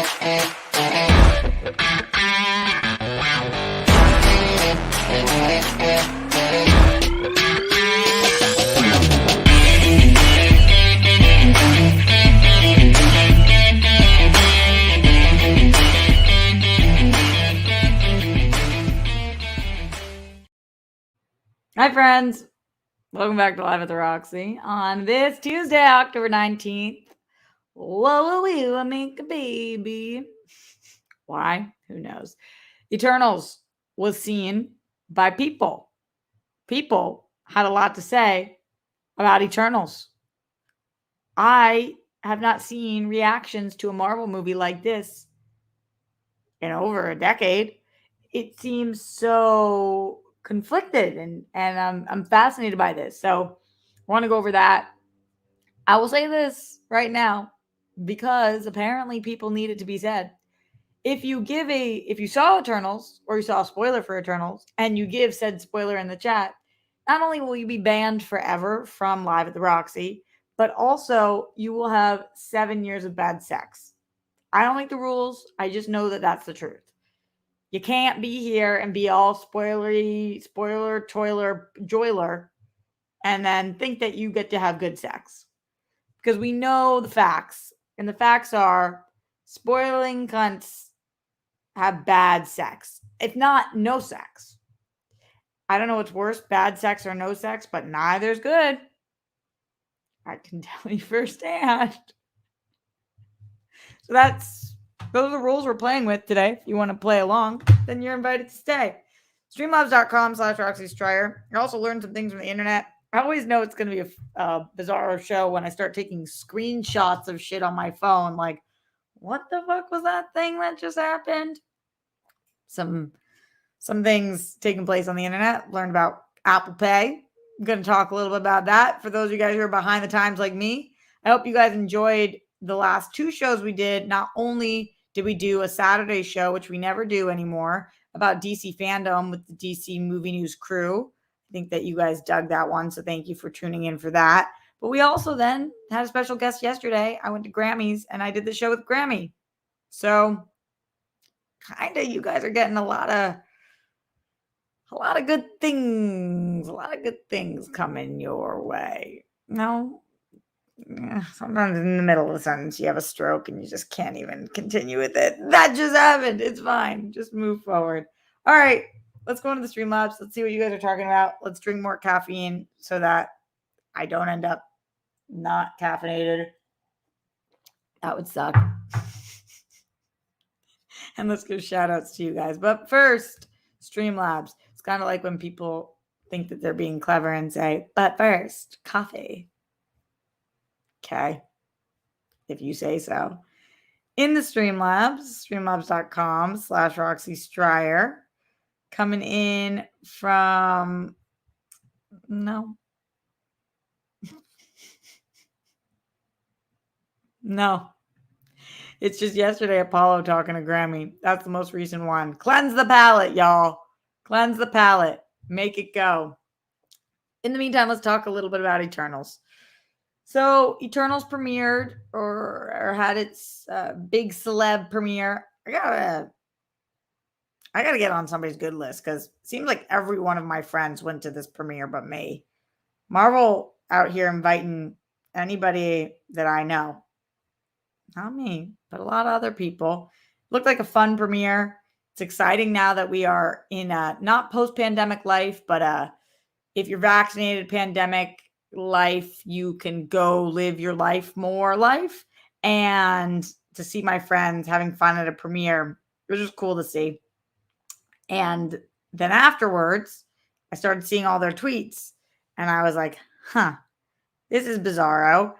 Hi, friends. Welcome back to Live at the Roxy on this Tuesday, October 19th. Whoa, I make a baby. Why? Who knows? Eternals was seen by people. People had a lot to say about Eternals. I have not seen reactions to a Marvel movie like this in over a decade. It seems so conflicted, and I'm fascinated by this. So I want to go over that. I will say this right now because apparently people need it to be said. If you saw Eternals or you saw a spoiler for Eternals and you give said spoiler in the chat, not only will you be banned forever from Live at the Roxy, but also you will have 7 years of bad sex. I don't make the rules. I just know that that's the truth. You can't be here and be all spoiler, toiler, joiler, and then think that you get to have good sex. Because we know the facts. And the facts are spoiling cunts have bad sex. If not, no sex. I don't know what's worse, bad sex or no sex, but neither's good. I can tell you firsthand. So those are the rules we're playing with today. If you want to play along, then you're invited to stay. Streamlabs.com/RoxyStryer. I also learned some things from the internet. I always know it's going to be a bizarre show when I start taking screenshots of shit on my phone. Like, what the fuck was that thing that just happened? Some things taking place on the internet. Learned about Apple Pay. I'm going to talk a little bit about that. For those of you guys who are behind the times like me, I hope you guys enjoyed the last two shows we did. Not only did we do a Saturday show, which we never do anymore, about DC fandom with the DC Movie News crew. I think that you guys dug that one, so thank you for tuning in for that. But we also then had a special guest yesterday. I went to Grammys and I did the show with Grammy. So kind of you guys are getting a lot of good things coming your way. No, sometimes in the middle of the sentence you have a stroke and you just can't even continue with it. That just happened. It's fine. Just move forward. All right, let's go into the Streamlabs. Let's see what you guys are talking about. Let's drink more caffeine so that I don't end up not caffeinated. That would suck. And let's give shout outs to you guys. But first, Streamlabs. It's kind of like when people think that they're being clever and say, but first, coffee. Okay. If you say so. In the Streamlabs, streamlabs.com/RoxyStryer. Coming in from, no. No. It's just yesterday, Apollo talking to Grammy. That's the most recent one. Cleanse the palate, y'all. Cleanse the palate. Make it go. In the meantime, let's talk a little bit about Eternals. So Eternals premiered or had its big celeb premiere. I gotta get on somebody's good list because it seems like every one of my friends went to this premiere but me. Marvel out here inviting anybody that I know. Not me, but a lot of other people. Looked like a fun premiere. It's exciting now that we are in a not post-pandemic life, but if you're vaccinated, pandemic life, you can go live your life more life. And to see my friends having fun at a premiere, it was just cool to see. And then afterwards, I started seeing all their tweets. And I was like, this is bizarro.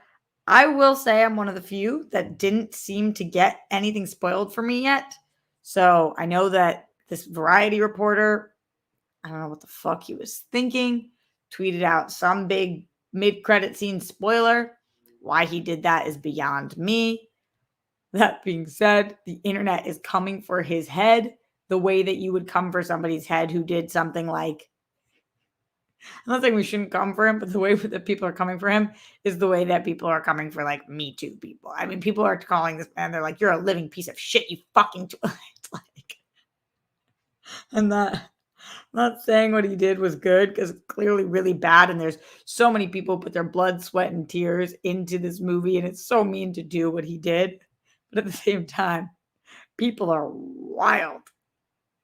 I will say I'm one of the few that didn't seem to get anything spoiled for me yet. So I know that this Variety reporter, I don't know what the fuck he was thinking, tweeted out some big mid-credit scene spoiler. Why he did that is beyond me. That being said, the internet is coming for his head the way that you would come for somebody's head who did something like I'm not saying we shouldn't come for him, but the way that people are coming for him is the way that people are coming for like Me Too people. I mean, people are calling this man, they're like, you're a living piece of shit, you fucking it's like, I'm not saying what he did was good because it's clearly really bad. And there's so many people put their blood, sweat, and tears into this movie, and it's so mean to do what he did. But at the same time, people are wild.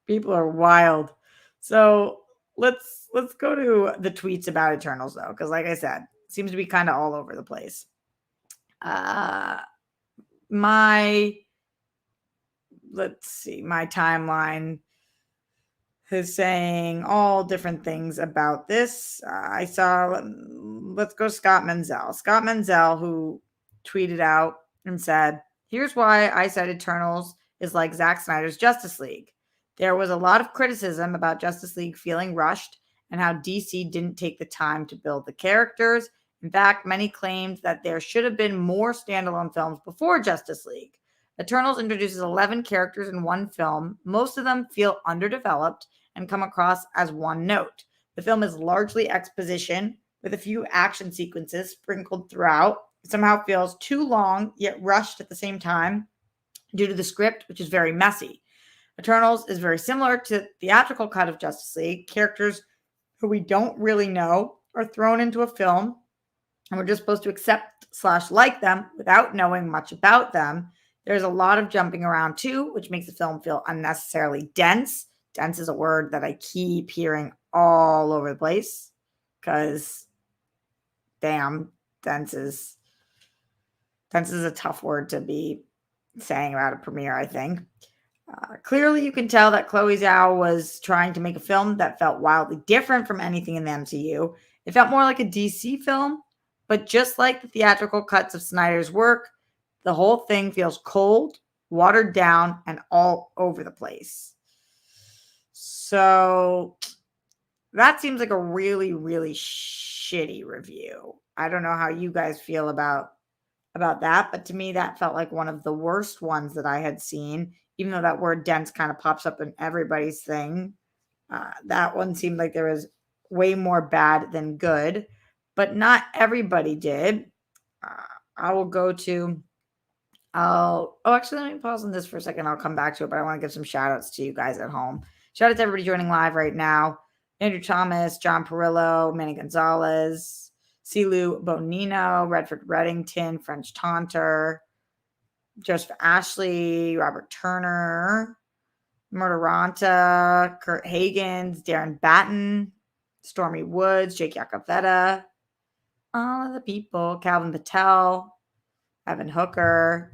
People are wild. So let's go to the tweets about Eternals though, because like I said, it seems to be kind of all over the place. Uh my let's see, my timeline is saying all different things about this. I saw, let's go Scott Menzel. Scott Menzel, who tweeted out and said, here's why I said Eternals is like Zack Snyder's Justice League. There was a lot of criticism about Justice League feeling rushed and how DC didn't take the time to build the characters. In fact, many claimed that there should have been more standalone films before Justice League. Eternals introduces 11 characters in one film. Most of them feel underdeveloped and come across as one note. The film is largely exposition with a few action sequences sprinkled throughout. It somehow feels too long, yet rushed at the same time due to the script, which is very messy. Eternals is very similar to the theatrical cut of Justice League. Characters who we don't really know are thrown into a film, and we're just supposed to accept / like them without knowing much about them. There's a lot of jumping around too, which makes the film feel unnecessarily dense. Dense is a word that I keep hearing all over the place because, damn, dense is a tough word to be saying about a premiere, I think. Clearly, you can tell that Chloe Zhao was trying to make a film that felt wildly different from anything in the MCU. It felt more like a DC film, but just like the theatrical cuts of Snyder's work, the whole thing feels cold, watered down, and all over the place. So that seems like a really, really shitty review. I don't know how you guys feel about that, but to me, that felt like one of the worst ones that I had seen, even though that word dense kind of pops up in everybody's thing. That one seemed like there was way more bad than good, but not everybody did. I will go to, actually, let me pause on this for a second. I'll come back to it, but I want to give some shout outs to you guys at home. Shout out to everybody joining live right now. Andrew Thomas, John Perillo, Manny Gonzalez, Silu Bonino, Redford Reddington, French Taunter, Joseph Ashley, Robert Turner, Murderanta, Kurt Hagans, Darren Batten, Stormy Woods, Jake Yakavetta, all of the people, Calvin Patel, Evan Hooker.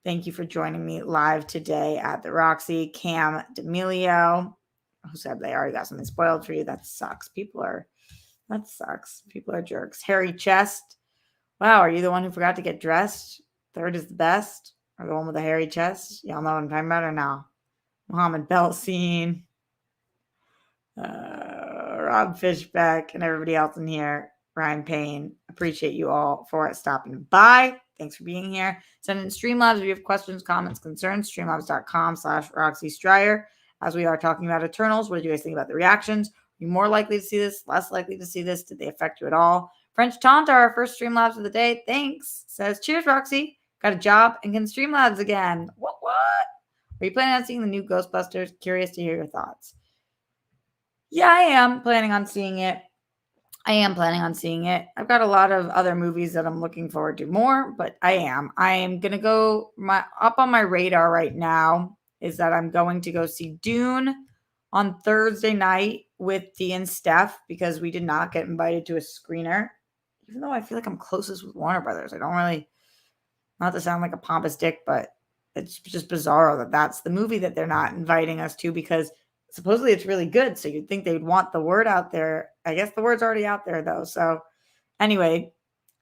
Thank you for joining me live today at the Roxy. Cam D'Amelio, who said they already got something spoiled for you. That sucks. That sucks. People are jerks. Harry Chest. Wow, are you the one who forgot to get dressed? Third is the best. Or the one with the hairy chest? Y'all know what I'm talking about or no? Mohammed Belsin. Rob Fishbeck and everybody else in here. Ryan Payne. Appreciate you all for stopping by. Thanks for being here. Send in Streamlabs if you have questions, comments, concerns. Streamlabs.com/Roxy Stryer. As we are talking about Eternals, what did you guys think about the reactions? Are you more likely to see this? Less likely to see this? Did they affect you at all? French Taunt, our first Streamlabs of the day. Thanks. Says, cheers, Roxy. Got a job and can Streamlabs again. What? Are you planning on seeing the new Ghostbusters? Curious to hear your thoughts. Yeah, I am planning on seeing it. I've got a lot of other movies that I'm looking forward to more, but I am going to go up on my radar right now is that I'm going to go see Dune on Thursday night with Dee and Steph because we did not get invited to a screener. Even though I feel like I'm closest with Warner Brothers. I don't really, not to sound like a pompous dick, but it's just bizarre that that's the movie that they're not inviting us to because supposedly it's really good. So you'd think they'd want the word out there. I guess the word's already out there though. So anyway,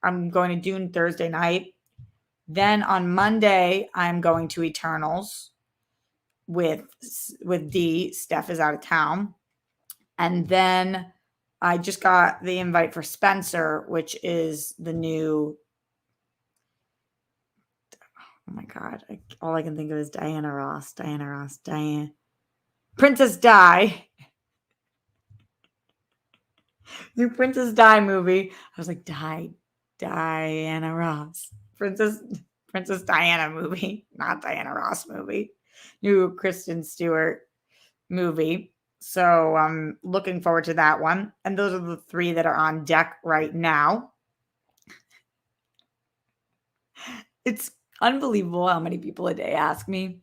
I'm going to Dune Thursday night. Then on Monday, I'm going to Eternals with Dee. Steph is out of town. And then I just got the invite for Spencer, which is the new, oh my God, all I can think of is Diana Ross, Princess Di. New Princess Di movie. I was like, Diana Ross. Princess Diana movie, not Diana Ross movie. New Kristen Stewart movie. So I'm looking forward to that one. And those are the three that are on deck right now. It's unbelievable how many people a day ask me,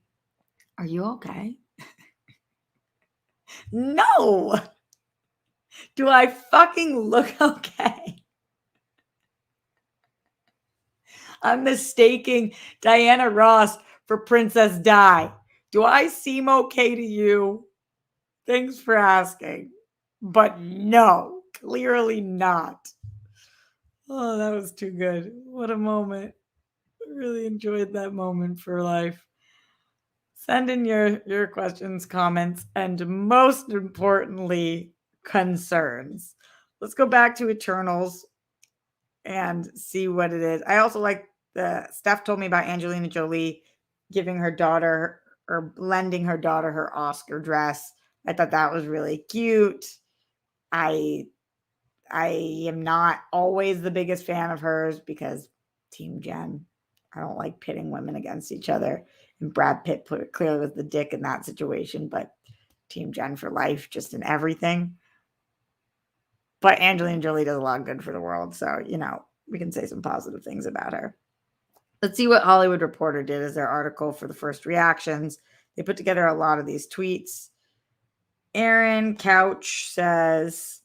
"Are you okay?" No. Do I fucking look okay? I'm mistaking Diana Ross for Princess Di. Do I seem okay to you? Thanks for asking. But no, clearly not. Oh, that was too good. What a moment. I really enjoyed that moment for life. Send in your questions, comments, and most importantly, concerns. Let's go back to Eternals and see what it is. I also like Steph told me about Angelina Jolie giving her daughter or lending her daughter her Oscar dress. I thought that was really cute. I am not always the biggest fan of hers because Team Jen. I don't like pitting women against each other. And Brad Pitt clearly was the dick in that situation, but Team Jen for life, just in everything. But Angelina Jolie does a lot of good for the world. So, we can say some positive things about her. Let's see what Hollywood Reporter did as their article for the first reactions. They put together a lot of these tweets. Aaron Couch says,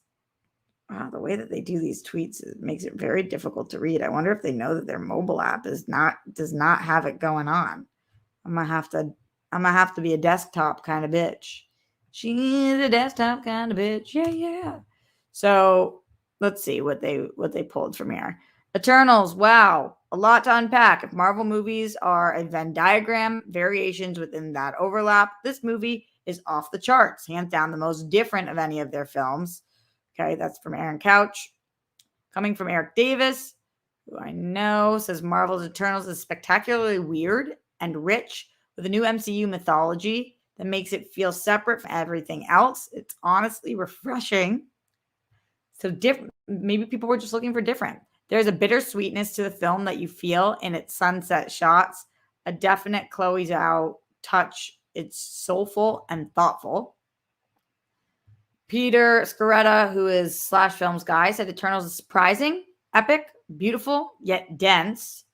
wow, the way that they do these tweets makes it very difficult to read. I wonder if they know that their mobile app does not have it going on. I'm gonna have to be a desktop kind of bitch. She's a desktop kind of bitch. Yeah. So let's see what they pulled from here. Eternals, wow, a lot to unpack. If Marvel movies are a Venn diagram, variations within that overlap, this movie is off the charts, hands down the most different of any of their films. Okay, that's from Aaron Couch. Coming from Eric Davis, who I know says Marvel's Eternals is spectacularly weird and rich with a new MCU mythology that makes it feel separate from everything else. It's honestly refreshing. So different. Maybe people were just looking for different. There's a bittersweetness to the film that you feel in its sunset shots, a definite Chloe Zhao touch. It's soulful and thoughtful. Peter Scaretta, who is Slash Films guy, said Eternals is surprising, epic, beautiful, yet dense.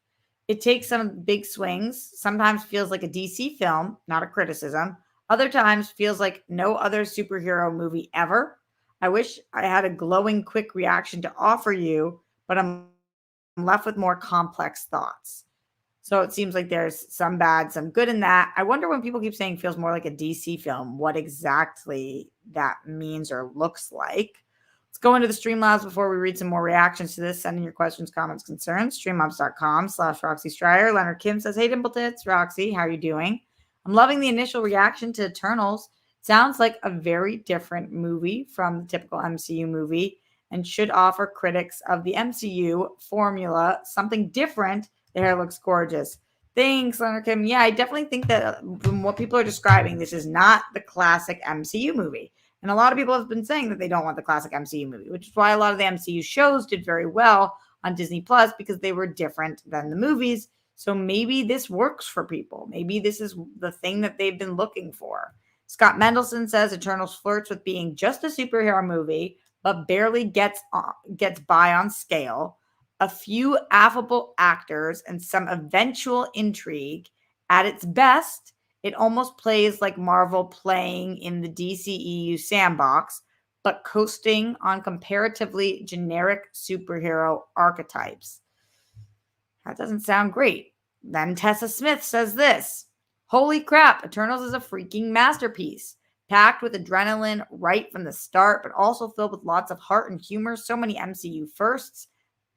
It takes some big swings, sometimes feels like a DC film, not a criticism. Other times feels like no other superhero movie ever. I wish I had a glowing, quick reaction to offer you, but I'm left with more complex thoughts. So it seems like there's some bad, some good in that. I wonder when people keep saying feels more like a DC film, what exactly that means or looks like. Let's go into the Streamlabs before we read some more reactions to this. Send in your questions, comments, concerns. Streamlabs.com/Roxy Stryer. Leonard Kim says, hey, Dimpletits. Roxy, how are you doing? I'm loving the initial reaction to Eternals. Sounds like a very different movie from the typical MCU movie and should offer critics of the MCU formula something different. The hair looks gorgeous. Thanks, Leonard Kim. Yeah, I definitely think that from what people are describing, this is not the classic MCU movie. And a lot of people have been saying that they don't want the classic MCU movie, which is why a lot of the MCU shows did very well on Disney Plus because they were different than the movies. So maybe this works for people. Maybe this is the thing that they've been looking for. Scott Mendelson says Eternals flirts with being just a superhero movie, but barely gets by on scale. A few affable actors and some eventual intrigue. At its best, it almost plays like Marvel playing in the DCEU sandbox, but coasting on comparatively generic superhero archetypes. That doesn't sound great. Then Tessa Smith says this. Holy crap, Eternals is a freaking masterpiece. Packed with adrenaline right from the start, but also filled with lots of heart and humor. So many MCU firsts.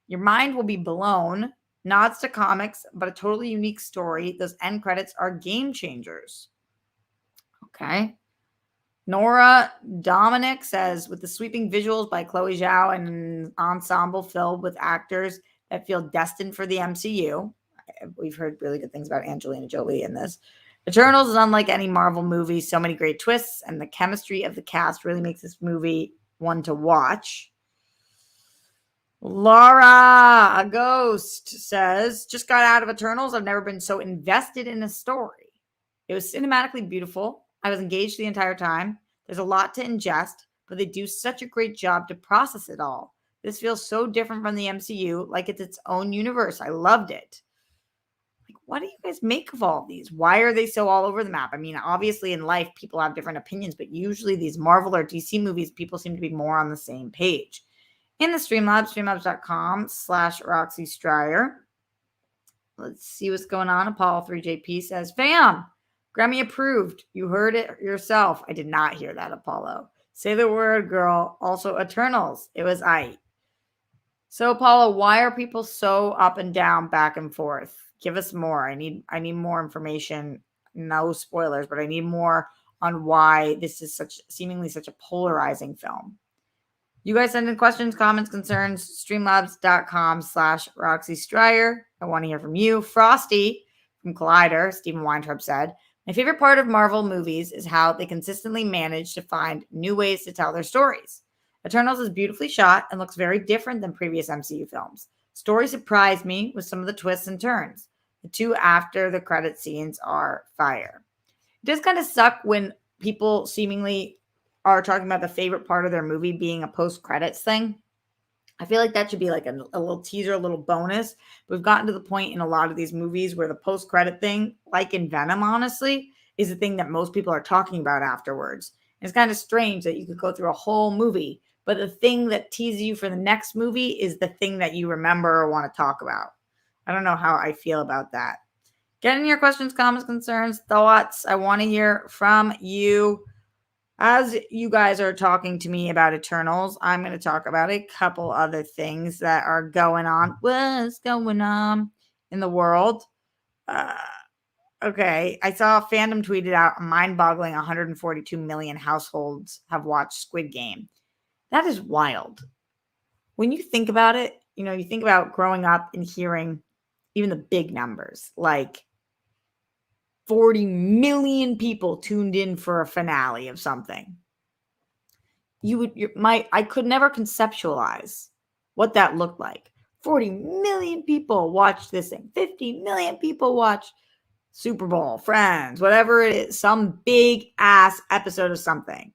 Your mind will be blown. Nods to comics, but a totally unique story. Those end credits are game changers. Okay. Nora Dominic says, with the sweeping visuals by Chloe Zhao and an ensemble filled with actors that feel destined for the MCU. We've heard really good things about Angelina Jolie in this. Eternals is unlike any Marvel movie. So many great twists, and the chemistry of the cast really makes this movie one to watch. Laura, a ghost, says, just got out of Eternals. I've never been so invested in a story. It was cinematically beautiful. I was engaged the entire time. There's a lot to ingest, but they do such a great job to process it all. This feels so different from the MCU, like it's its own universe. I loved it. Like, what do you guys make of all of these? Why are they so all over the map? I mean, obviously in life, people have different opinions, but usually these Marvel or DC movies, people seem to be more on the same page. In the Streamlabs, streamlabs.com/Roxy Stryer. Let's see what's going on. Apollo3JP says, fam, Grammy approved. You heard it yourself. I did not hear that, Apollo. Say the word, girl. Also, Eternals. It was I. So, Apollo, why are people so up and down, back and forth? Give us more. I need more information. No spoilers, but I need more on why this is seemingly such a polarizing film. You guys send in questions, comments, concerns, streamlabs.com/Roxy Stryer. I want to hear from you. Frosty from Collider, Stephen Weintraub said, my favorite part of Marvel movies is how they consistently manage to find new ways to tell their stories. Eternals is beautifully shot and looks very different than previous MCU films. Story surprised me with some of the twists and turns. The two after the credit scenes are fire. It does kind of suck when people seemingly are talking about the favorite part of their movie being a post-credits thing. I feel like that should be like a little teaser, a little bonus. We've gotten to the point in a lot of these movies where the post-credit thing, like in Venom, honestly, is the thing that most people are talking about afterwards. And it's kind of strange that you could go through a whole movie, but the thing that teases you for the next movie is the thing that you remember or want to talk about. I don't know how I feel about that. Get in your questions, comments, concerns, thoughts. I want to hear from you. As you guys are talking to me about Eternals, I'm going to talk about a couple other things that are going on. What's going on in the world? Okay, I saw fandom tweeted out a mind-boggling 142 million households have watched Squid Game. That is wild. When you think about it, you think about growing up and hearing even the big numbers, like 40 million people tuned in for a finale of something. I could never conceptualize what that looked like. 40 million people watched this thing. 50 million people watched Super Bowl, Friends, whatever it is, some big ass episode of something.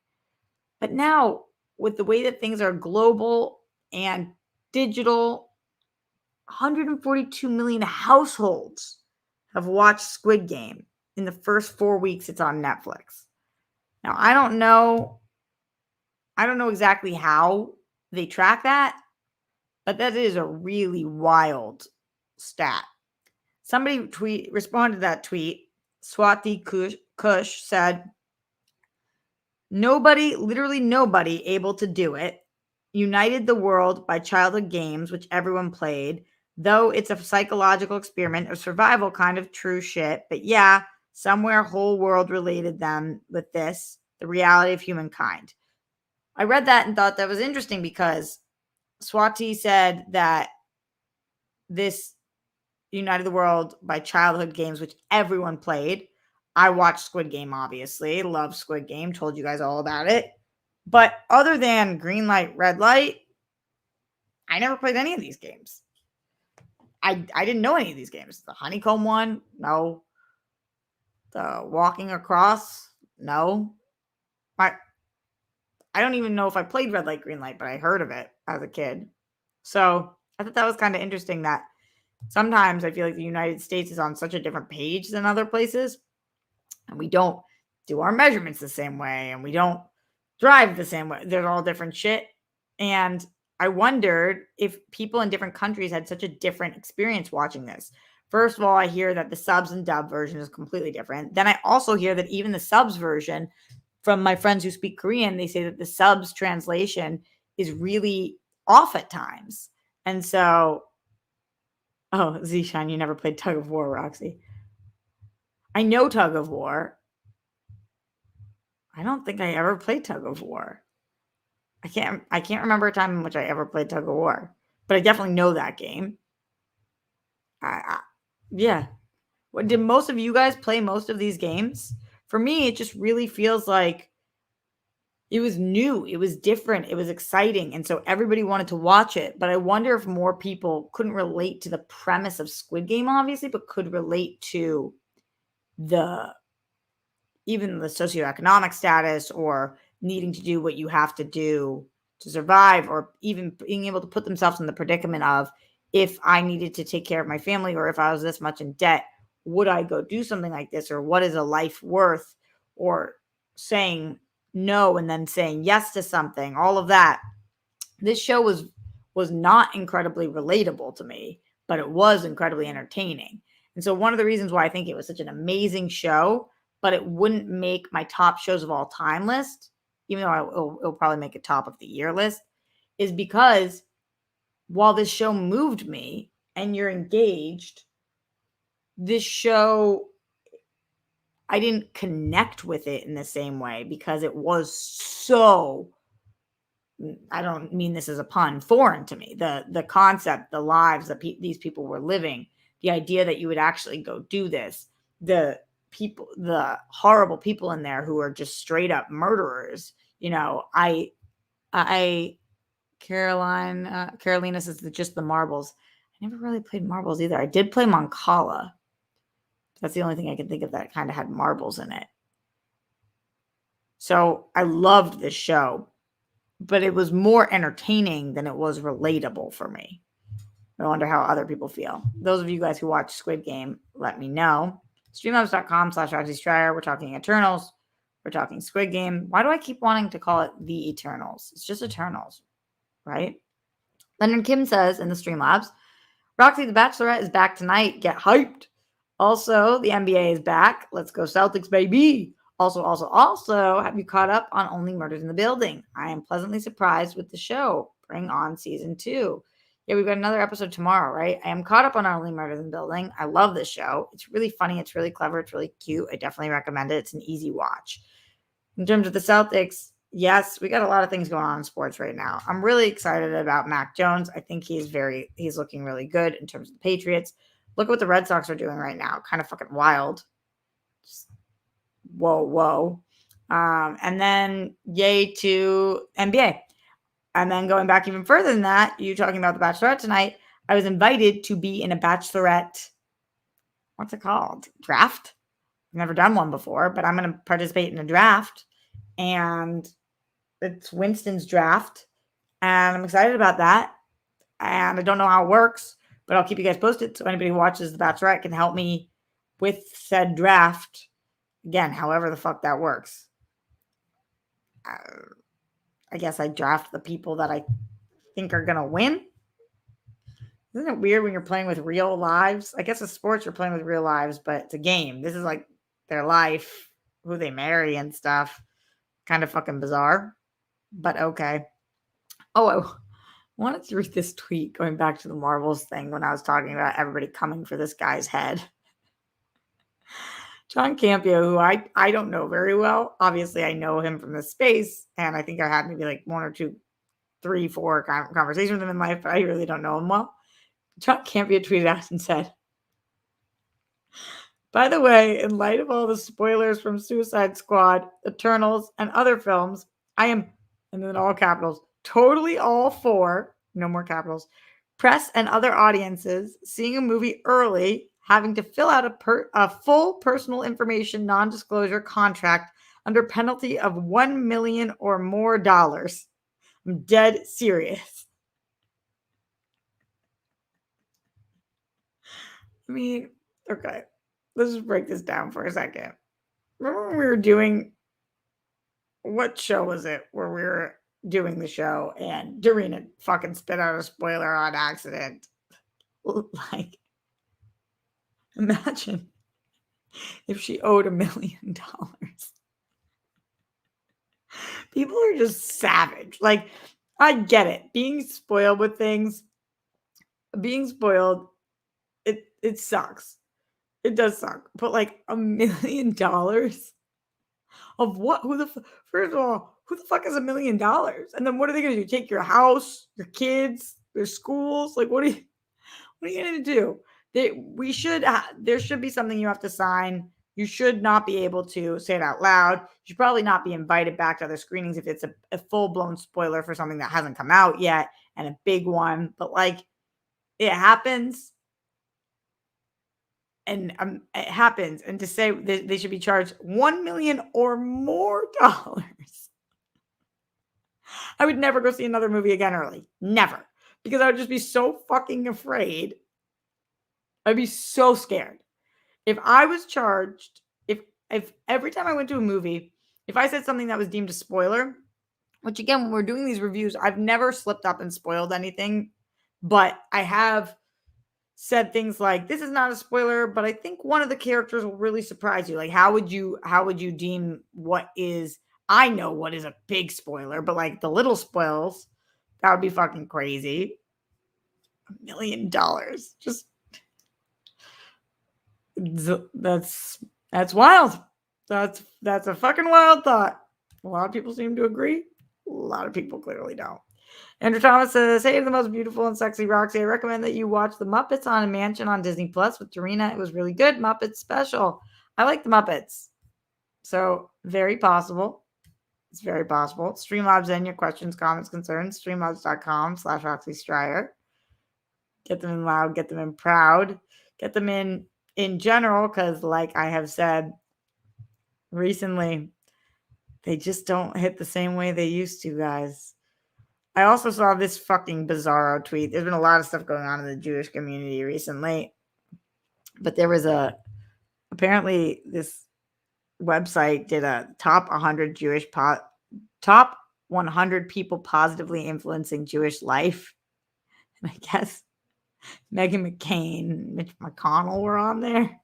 But now, with the way that things are global and digital, 142 million households have watched Squid Game in the first 4 weeks it's on Netflix. Now, I don't know exactly how they track that, but that is a really wild stat. Somebody responded to that tweet. Swati Kush said, literally nobody able to do it. United the world by childhood games, which everyone played, though it's a psychological experiment of survival, kind of true shit. But yeah, somewhere whole world related them with this, the reality of humankind. I read that and thought that was interesting because Swati said that this united the world by childhood games, which everyone played. I watched Squid Game, obviously. Love Squid Game. Told you guys all about it. But other than green light, red light, I never played any of these games. I didn't know any of these games. The honeycomb one, no. The walking across, no. I don't even know if I played red light, green light, but I heard of it as a kid. So I thought that was kind of interesting that sometimes I feel like the United States is on such a different page than other places. And we don't do our measurements the same way. And we don't drive the same way. They're all different shit. And I wondered if people in different countries had such a different experience watching this. First of all, I hear that the subs and dub version is completely different. Then I also hear that even the subs version, from my friends who speak Korean, they say that the subs translation is really off at times. And so, oh, Zishan, you never played Tug of War, Roxy. I know Tug of War. I don't think I ever played Tug of War. I can't remember a time in which I ever played Tug of War, but I definitely know that game. Yeah. Did most of you guys play most of these games? For me, it just really feels like It was new, it was different, it was exciting, and so everybody wanted to watch it, but I wonder if more people couldn't relate to the premise of Squid Game, obviously, but could relate to the even the socioeconomic status or needing to do what you have to do to survive, or even being able to put themselves in the predicament of, if I needed to take care of my family or if I was this much in debt, would I go do something like this? Or what is a life worth? Or saying no and then saying yes to something, all of that. This show was not incredibly relatable to me, but it was incredibly entertaining. And so one of the reasons why I think it was such an amazing show, but it wouldn't make my top shows of all time list, even though it'll probably make a top of the year list, is because while this show moved me and you're engaged, this show, I didn't connect with it in the same way because it was so, I don't mean this as a pun, foreign to me. The concept, the lives that these people were living, the idea that you would actually go do this, the people, the horrible people in there who are just straight up murderers. You know, Carolina says just the marbles. I never really played marbles either. I did play Moncala. That's the only thing I can think of that kind of had marbles in it. So I loved this show, but it was more entertaining than it was relatable for me. I wonder how other people feel. Those of you guys who watch Squid Game, let me know. Streamlabs.com/RoxyStryer. We're talking Eternals. We're talking Squid Game. Why do I keep wanting to call it The Eternals? It's just Eternals, right? Leonard Kim says in the Streamlabs, Roxy, The Bachelorette is back tonight. Get hyped. Also, the NBA is back. Let's go Celtics, baby. Also, have you caught up on Only Murders in the Building? I am pleasantly surprised with the show. Bring on season 2. Yeah, we've got another episode tomorrow, right? I am caught up on Only Murders in the Building. I love this show. It's really funny. It's really clever. It's really cute. I definitely recommend it. It's an easy watch. In terms of the Celtics, yes, we got a lot of things going on in sports right now. I'm really excited about Mac Jones. I think he's looking really good in terms of the Patriots. Look at what the Red Sox are doing right now. Kind of fucking wild. Just, whoa. And then yay to NBA. And then going back even further than that, you talking about the Bachelorette tonight, I was invited to be in a Bachelorette, what's it called? Draft? I've never done one before, but I'm going to participate in a draft. And it's Winston's draft. And I'm excited about that. And I don't know how it works, but I'll keep you guys posted. So anybody who watches The Bachelorette can help me with said draft. Again, however the fuck that works. I guess I draft the people that I think are going to win. Isn't it weird when you're playing with real lives? I guess with sports, you're playing with real lives, but it's a game. This is like their life, who they marry and stuff. Kind of fucking bizarre, but okay. Oh, I wanted to read this tweet going back to the Marvels thing when I was talking about everybody coming for this guy's head. John Campio, who I don't know very well. Obviously, I know him from the space, and I think I had maybe like 1 or 2, 3, 4 conversations with him in life, but I really don't know him well. John Campio tweeted out and said, by the way, in light of all the spoilers from Suicide Squad, Eternals, and other films, I am, and then all capitals, totally all for, no more capitals, press and other audiences seeing a movie early, having to fill out a full personal information non-disclosure contract under penalty of $1 million or more dollars. I'm dead serious. I mean, okay, let's just break this down for a second. Remember when we were doing, what show was it where we were doing the show and Dorina fucking spit out a spoiler on accident? Like, imagine if she owed $1 million. People are just savage. Like, I get it. Being spoiled with things, being spoiled, it sucks. It does suck. But like $1 million of what? First of all, who the fuck is $1 million? And then what are they going to do? Take your house, your kids, their schools? Like, what are you going to do? There should be something you have to sign You should not be able to say it out loud. You should probably not be invited back to other screenings if it's a full-blown spoiler for something that hasn't come out yet and a big one. But like, it happens. And it happens. And to say they should be charged $1 million or more dollars. I would never go see another movie again early. Never. Because I would just be so fucking afraid. I'd be so scared. If I was charged, if every time I went to a movie, if I said something that was deemed a spoiler, which again, when we're doing these reviews, I've never slipped up and spoiled anything, but I have said things like, this is not a spoiler, but I think one of the characters will really surprise you. Like, how would you deem what is, I know what is a big spoiler, but like the little spoils, that would be fucking crazy. $1 million. Just, that's wild. That's a fucking wild thought. A lot of people seem to agree. A lot of people clearly don't. Andrew Thomas says, hey, the most beautiful and sexy Roxy, I recommend that you watch The Muppets on a Mansion on Disney Plus with Dorina. It was really good. Muppets special. I like the Muppets. So, very possible. It's very possible. Streamlabs in your questions, comments, concerns. Streamlabs.com/Roxy Stryer. Get them in loud, get them in proud. Get them in general, because like I have said recently, they just don't hit the same way they used to, guys. I also saw this fucking bizarro tweet. There's been a lot of stuff going on in the Jewish community recently. But there was apparently this website did a top 100 top 100 people positively influencing Jewish life. And I guess Meghan McCain, Mitch McConnell were on there.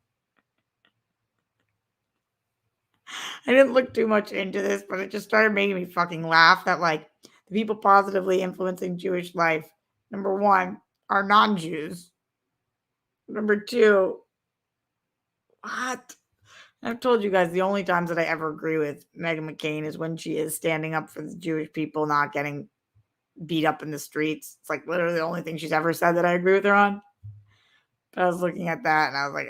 I didn't look too much into this, but it just started making me fucking laugh that like the people positively influencing Jewish life, number one, are non-Jews. Number two, what? I've told you guys the only times that I ever agree with Meghan McCain is when she is standing up for the Jewish people not getting beat up in the streets. It's like literally the only thing she's ever said that I agree with her on. But I was looking at that and I was like,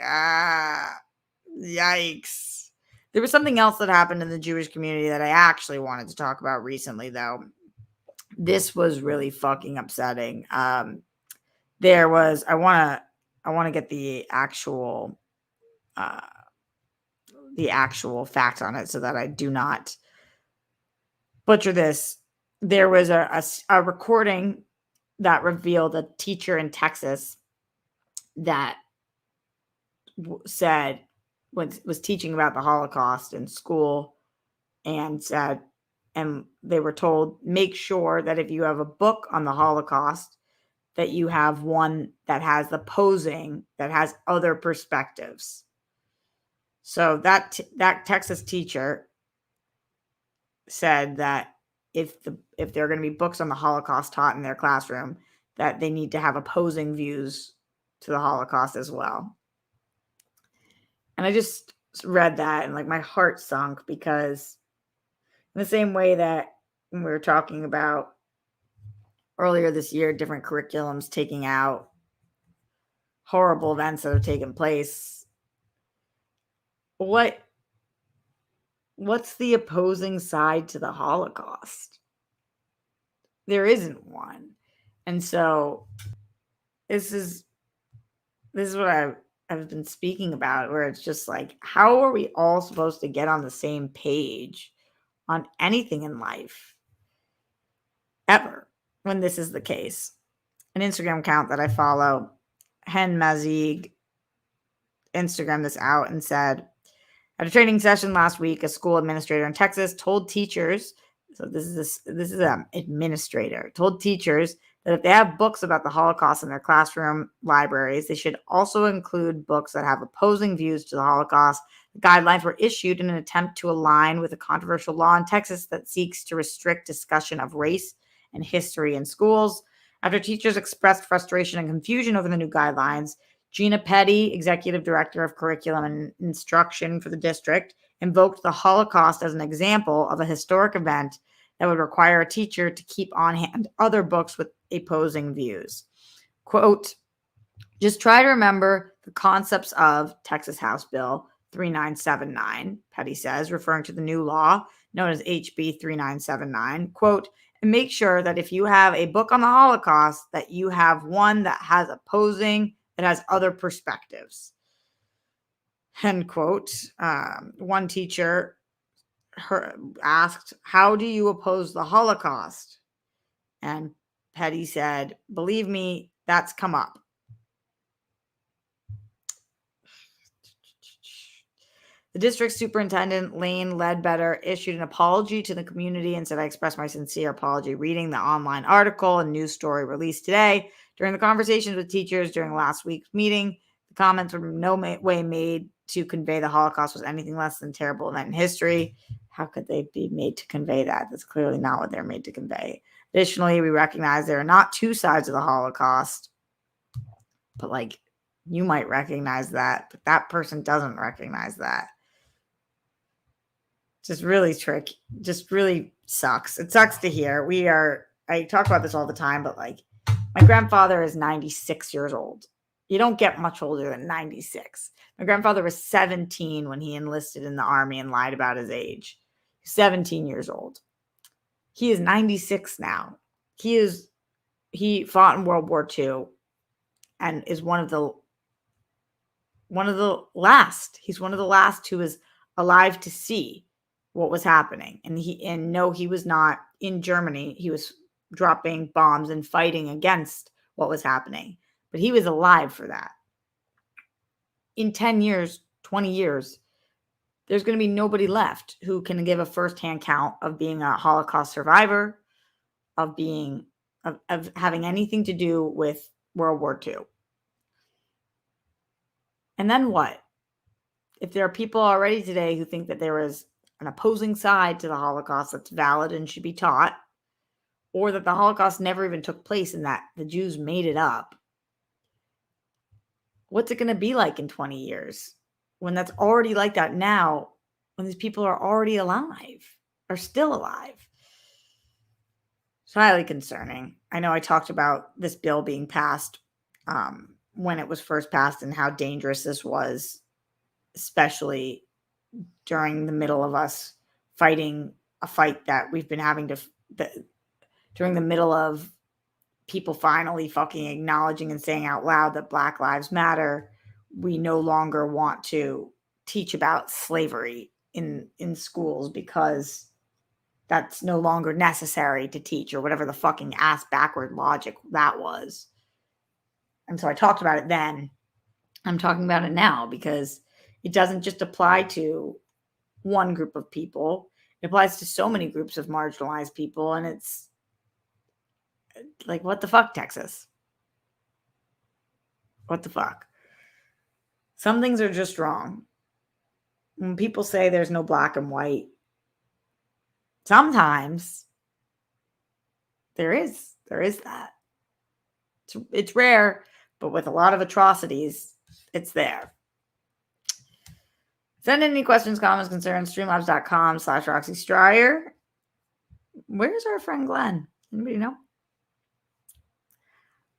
yikes. There was something else that happened in the Jewish community that I actually wanted to talk about recently, though. This was really fucking upsetting. There was, I want to get the actual facts on it so that I do not butcher this. There was a recording that revealed a teacher in Texas that said, was teaching about the Holocaust in school, and said, and they were told, make sure that if you have a book on the Holocaust, that you have one that has the opposing, that has other perspectives. So that Texas teacher said that if there are going to be books on the Holocaust taught in their classroom, that they need to have opposing views to the Holocaust as well. And I just read that and like my heart sunk, because in the same way that when we were talking about earlier this year, different curriculums taking out horrible events that have taken place, what's the opposing side to the Holocaust? There isn't one. And so this is what I've been speaking about, where it's just like, how are we all supposed to get on the same page on anything in life ever when this is the case? An Instagram account that I follow, Hen Mazig, Instagram this out and said, at a training session last week, a school administrator in Texas told teachers, so this is an administrator, told teachers that if they have books about the Holocaust in their classroom libraries, they should also include books that have opposing views to the Holocaust. The guidelines were issued in an attempt to align with a controversial law in Texas that seeks to restrict discussion of race and history in schools. After teachers expressed frustration and confusion over the new guidelines, Gina Petty, executive director of curriculum and instruction for the district, invoked the Holocaust as an example of a historic event that would require a teacher to keep on hand other books with opposing views. Quote, just try to remember the concepts of Texas House Bill 3979, Petty says, referring to the new law known as HB 3979, quote, and make sure that if you have a book on the Holocaust, that you have one that has other perspectives, end quote. One teacher asked, how do you oppose the Holocaust? And Petty said, believe me, that's come up. The district superintendent, Lane Ledbetter, issued an apology to the community and said, I express my sincere apology reading the online article and news story released today. During the conversations with teachers during last week's meeting, the comments were no way made to convey the Holocaust was anything less than a terrible event in history. How could they be made to convey that? That's clearly not what they're made to convey. Additionally, we recognize there are not two sides of the Holocaust, but like you might recognize that, but that person doesn't recognize that. Just really tricky, just really sucks. It sucks to hear. I talk about this all the time, but like my grandfather is 96 years old. You don't get much older than 96. My grandfather was 17 when he enlisted in the army and lied about his age. 17 years old. He is 96 now. He fought in World War II and is one of the last. He's one of the last who is alive to see what was happening. And he was not in Germany. He was dropping bombs and fighting against what was happening. But he was alive for that. In 10 years, 20 years, there's going to be nobody left who can give a firsthand count of being a Holocaust survivor, of having anything to do with World War II. And then what? If there are people already today who think that there is an opposing side to the Holocaust that's valid and should be taught, or that the Holocaust never even took place and that the Jews made it up, what's it going to be like in 20 years when that's already like that now, when these people are already alive, are still alive? It's highly concerning. I know I talked about this bill being passed when it was first passed and how dangerous this was, especially during the middle of us fighting a fight that we've been having during the middle of people finally fucking acknowledging and saying out loud that Black Lives Matter. We no longer want to teach about slavery in schools because that's no longer necessary to teach, or whatever the fucking ass backward logic that was. And so I talked about it then. I'm talking about it now because it doesn't just apply to one group of people. It applies to so many groups of marginalized people. And it's like, what the fuck, Texas? What the fuck? Some things are just wrong. When people say there's no black and white, sometimes there is that. It's rare, but with a lot of atrocities, it's there. Send in any questions, comments, concerns, streamlabs.com/Roxy Stryer. Where's our friend Glenn? Anybody know?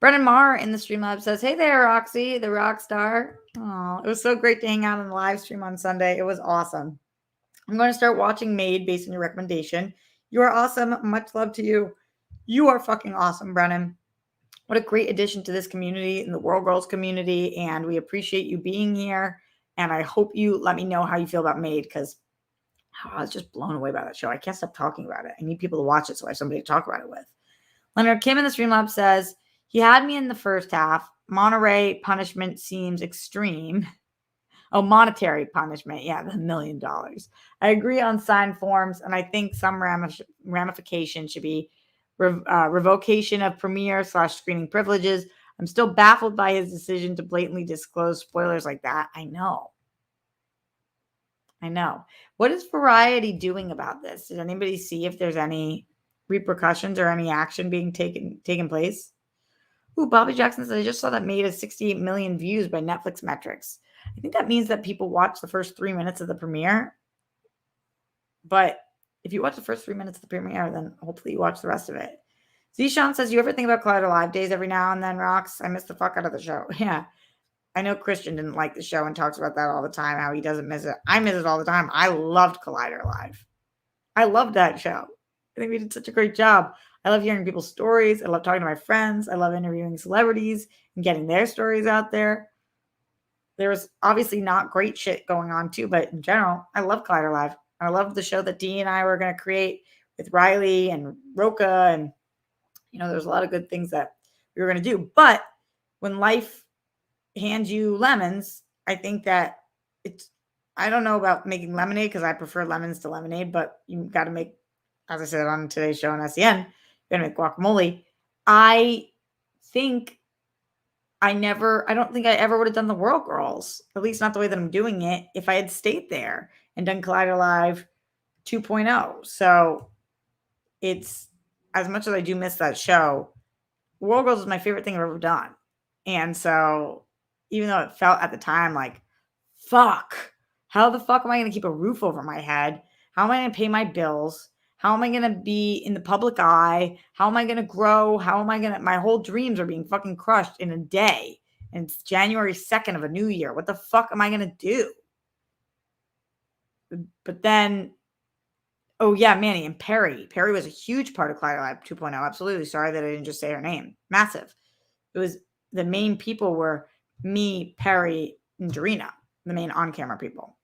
Brennan Marr in the Streamlabs says, hey there, Roxy, the rock star. Oh, it was so great to hang out on the live stream on Sunday. It was awesome. I'm going to start watching Made based on your recommendation. You are awesome. Much love to you. You are fucking awesome, Brennan. What a great addition to this community and the World Girls community. And we appreciate you being here. And I hope you let me know how you feel about Made, because I was just blown away by that show. I can't stop talking about it. I need people to watch it so I have somebody to talk about it with. Leonard Kim in the Streamlab says, he had me in the first half. Monterey punishment seems extreme. Oh, monetary punishment. Yeah, the $1 million. I agree on signed forms, and I think some ramification should be revocation of premiere/screening privileges. I'm still baffled by his decision to blatantly disclose spoilers like that. I know. What is Variety doing about this? Did anybody see if there's any repercussions or any action being taken place? Ooh, Bobby Jackson said, I just saw that Made has 68 million views by Netflix metrics. I think that means that people watch the first 3 minutes of the premiere. But if you watch the first 3 minutes of the premiere, then hopefully you watch the rest of it. Zishan says, you ever think about Collider Live days every now and then, Rox? I miss the fuck out of the show. Yeah. I know Christian didn't like the show and talks about that all the time, how he doesn't miss it. I miss it all the time. I loved Collider Live. I loved that show. I think we did such a great job. I love hearing people's stories. I love talking to my friends. I love interviewing celebrities and getting their stories out there. There was obviously not great shit going on too, but in general, I love Collider Live. I love the show that Dee and I were going to create with Riley and Roca, and there's a lot of good things that we were going to do. But when life hands you lemons, I think that I don't know about making lemonade because I prefer lemons to lemonade, but you got to make, as I said on today's show on SEN, you're going to make guacamole. I don't think I ever would have done the World Girls, at least not the way that I'm doing it, if I had stayed there and done Collider Live 2.0. So it's, as much as I do miss that show, World Girls is my favorite thing I've ever done. And so even though it felt at the time like, fuck, how the fuck am I going to keep a roof over my head? How am I going to pay my bills? How am I going to be in the public eye? How am I going to grow? My whole dreams are being fucking crushed in a day. And it's January 2nd of a new year. What the fuck am I going to do? But then, oh yeah, Manny and Perry. Perry was a huge part of Collider Live 2.0. Absolutely. Sorry that I didn't just say her name. Massive. It was the main people were me, Perry, and Dorina, the main on-camera people.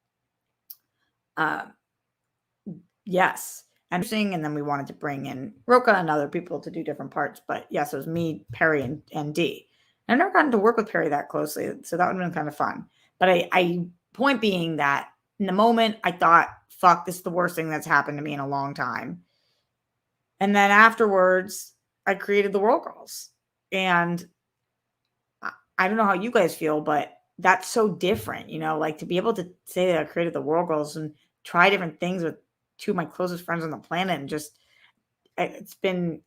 Yes. And then we wanted to bring in Roca and other people to do different parts. But yes, it was me, Perry, and Dee. I've never gotten to work with Perry that closely, so that would have been kind of fun. But I point being that in the moment, I thought, fuck, this is the worst thing that's happened to me in a long time. And then afterwards, I created the World Girls. And I don't know how you guys feel, but that's so different, like to be able to say that I created the World Girls and try different things with two of my closest friends on the planet. And just, it's been,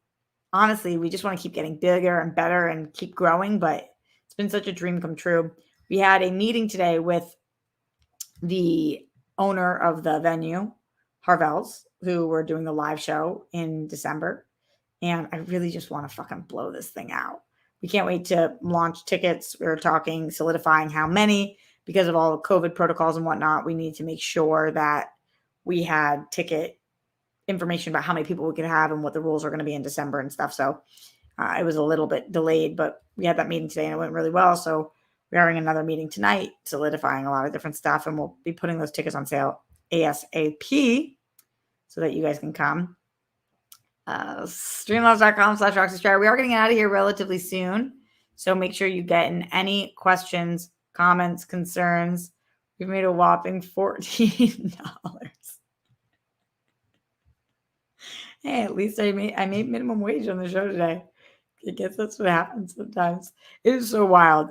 honestly, we just want to keep getting bigger and better and keep growing, but it's been such a dream come true. We had a meeting today with the owner of the venue, Harvell's, who were doing the live show in December. And I really just want to fucking blow this thing out. We can't wait to launch tickets. We were talking, solidifying how many, because of all the COVID protocols and whatnot. We need to make sure that we had ticket information about how many people we could have and what the rules are going to be in December and stuff. So it was a little bit delayed, but we had that meeting today and it went really well. So we're having another meeting tonight, solidifying a lot of different stuff, and we'll be putting those tickets on sale ASAP so that you guys can come. Streamlabs.com/RoxyStryer. We are getting out of here relatively soon, so make sure you get in any questions, comments, concerns. We've made a whopping $14. Hey, at least I made minimum wage on the show today. I guess that's what happens sometimes. It is so wild.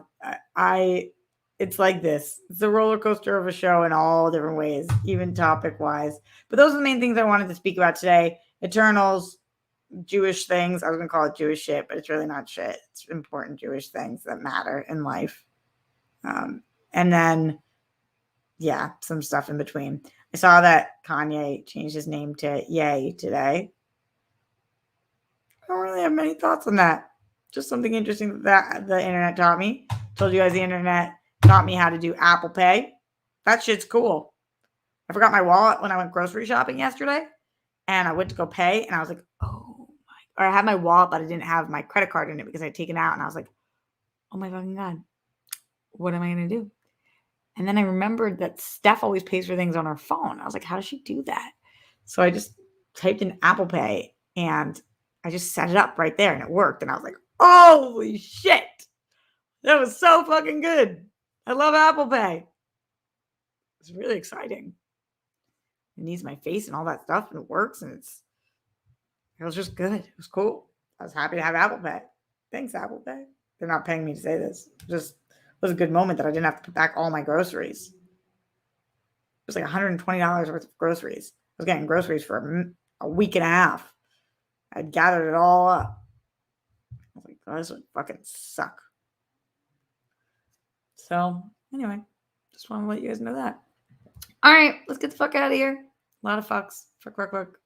It's like this. It's a roller coaster of a show in all different ways, even topic wise. But those are the main things I wanted to speak about today. Eternals, Jewish things. I was going to call it Jewish shit, but it's really not shit. It's important Jewish things that matter in life. And then, yeah, some stuff in between. I saw that Kanye changed his name to Ye today. I don't really have many thoughts on that. Just something interesting that the internet taught me. Told you guys the internet taught me how to do Apple Pay. That shit's cool. I forgot my wallet when I went grocery shopping yesterday, and I went to go pay, and I was like, oh my, or I had my wallet, but I didn't have my credit card in it because I had taken it out, and I was like, oh my fucking God, what am I going to do? And then I remembered that Steph always pays for things on her phone. I was like, how does she do that? So I just typed in Apple Pay, and I just set it up right there, and it worked. And I was like, holy shit. That was so fucking good. I love Apple Pay. It's really exciting. It needs my face and all that stuff, and it works, and it was just good. It was cool. I was happy to have Apple Pay. Thanks, Apple Pay. They're not paying me to say this. It was a good moment that I didn't have to put back all my groceries. It was like $120 worth of groceries. I was getting groceries for a week and a half. I'd gathered it all up. I was like, oh, this would fucking suck. So, anyway, just want to let you guys know that. All right, let's get the fuck out of here. A lot of fucks. Fuck.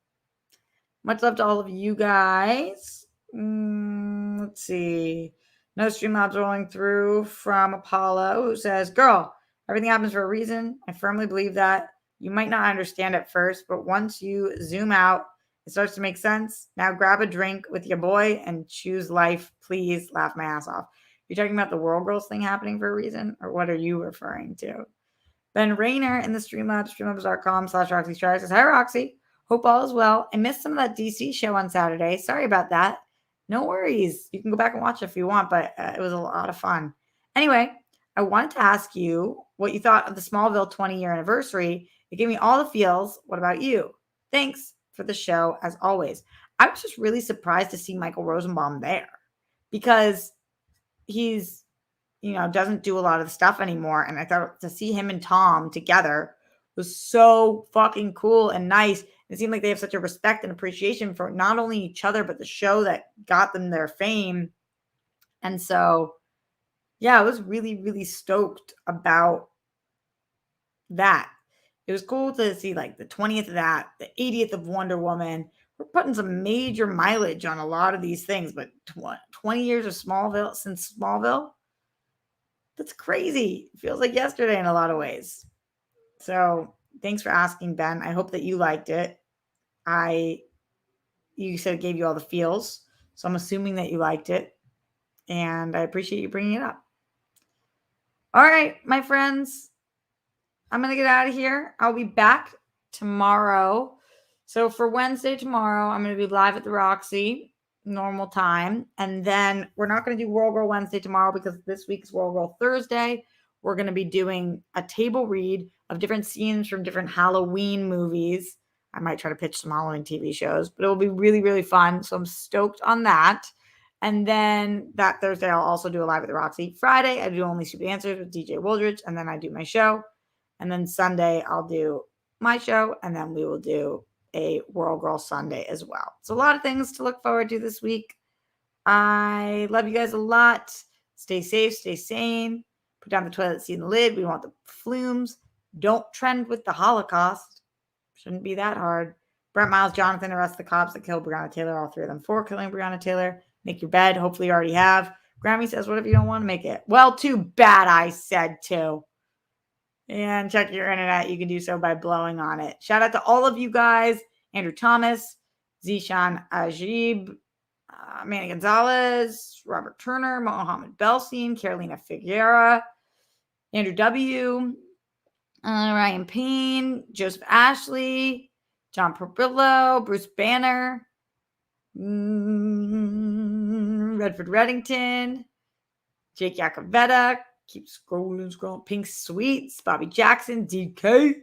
Much love to all of you guys. Let's see. No Streamlabs rolling through from Apollo, who says, girl, everything happens for a reason. I firmly believe that. You might not understand at first, but once you zoom out, it starts to make sense. Now grab a drink with your boy and choose life. Please laugh my ass off. You're talking about the World Girls thing happening for a reason? Or what are you referring to? Ben Rayner in the Streamlabs, streamlabs.com/Roxy Strike says, hi, Roxy. Hope all is well. I missed some of that DC show on Saturday. Sorry about that. No worries. You can go back and watch it if you want, but it was a lot of fun. Anyway, I wanted to ask you what you thought of the Smallville 20-year anniversary. It gave me all the feels. What about you? Thanks for the show, as always. I was just really surprised to see Michael Rosenbaum there because he's doesn't do a lot of the stuff anymore. And I thought to see him and Tom together was so fucking cool and nice. It seemed like they have such a respect and appreciation for not only each other, but the show that got them their fame. And so, yeah, I was really, really stoked about that. It was cool to see like the 20th of that, the 80th of Wonder Woman. We're putting some major mileage on a lot of these things, but 20 years of Smallville since Smallville, that's crazy. It feels like yesterday in a lot of ways. So thanks for asking, Ben. I hope that you liked it. You said it gave you all the feels. So I'm assuming that you liked it. And I appreciate you bringing it up. All right, my friends, I'm going to get out of here. I'll be back tomorrow. So for Wednesday tomorrow, I'm going to be live at the Roxy, normal time. And then we're not going to do World Girl Wednesday tomorrow because this week's World Girl Thursday. We're going to be doing a table read of different scenes from different Halloween movies. I might try to pitch some Halloween TV shows, but it will be really, really fun. So I'm stoked on that. And then that Thursday, I'll also do a live at the Roxy. Friday, I do Only Stupid Answers with DJ Woldridge, and then I do my show. And then Sunday, I'll do my show, and then we will do a World Girl Sunday as well. So a lot of things to look forward to this week. I love you guys a lot. Stay safe, stay sane. Put down the toilet seat and the lid. We want the flumes. Don't trend with the Holocaust. Shouldn't be that hard. Brent Miles, Jonathan, arrest the cops that killed Breonna Taylor. All three of them for killing Breonna Taylor. Make your bed. Hopefully you already have. Grammy says, what if you don't want to make it? Well, too bad, I said to. And check your internet. You can do so by blowing on it. Shout out to all of you guys. Andrew Thomas, Zishan Ajib, Manny Gonzalez, Robert Turner, Mohammed Belstein, Carolina Figuera, Andrew W., Ryan Payne, Joseph Ashley, John Porbillo, Bruce Banner, Redford Reddington, Jake Yakavetta, keep scrolling, Pink Sweets, Bobby Jackson, DK,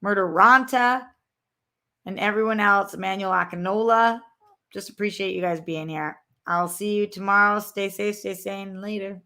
Murder Ronta, and everyone else, Emmanuel Akinola. Just appreciate you guys being here. I'll see you tomorrow. Stay safe, stay sane. Later.